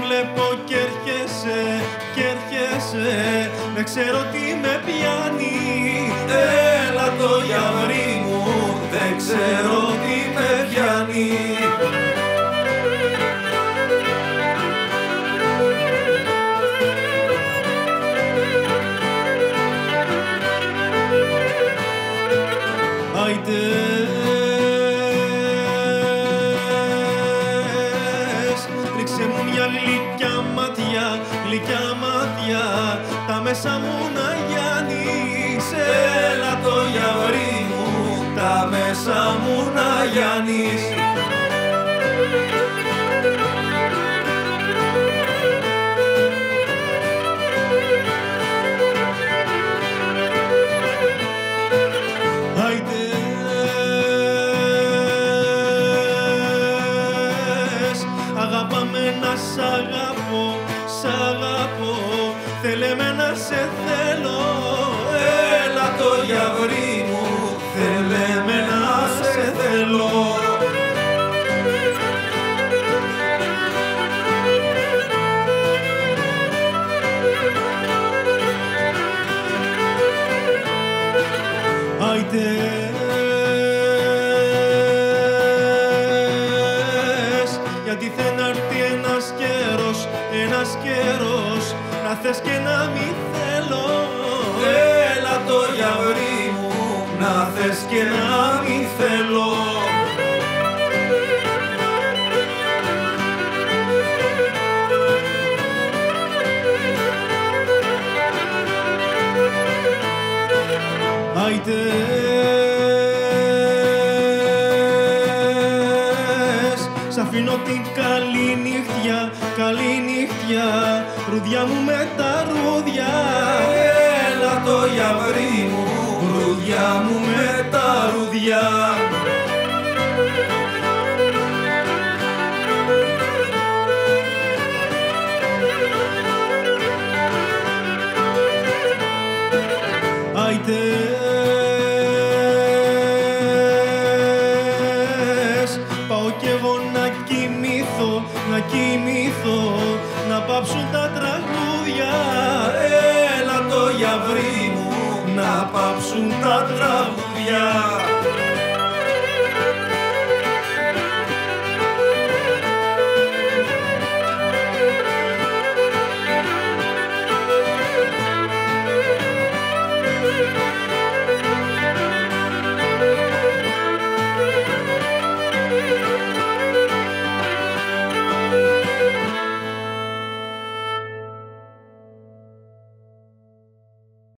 βλέπω κι έρχεσαι, δεν ξέρω τι με πιάνει. Έλα το γιαουρί μου, δεν ξέρω τι με πιάνει. Ρίξε μου μια γλυκιά μάτια, τα μέσα μου να γιάνεις. Έλα το γιαουρί μου, τα μέσα μου να γιάνεις. Αγαπάμε να σ' αγαπώ, θέλε με να σε θέλω. Έλα το γιαουρί μου, θέλε με να σε θέλω. Γιατί θα έρθει ένας καιρός να θες και να μη θέλω. Έλα το γιαουρί μου, να θες και να μη θέλω. Σ' αφήνω την καλή νύχτια, ρουδιά μου με τα ρούδια. Έλα το γιαουρί μου, ρουδιά μου με τα ρούδια. Πάω κι εγώ να κοιμηθώ, να πάψουν τα τραγούδια. Έλα το γιαουρί μου, να πάψουν τα τραγούδια.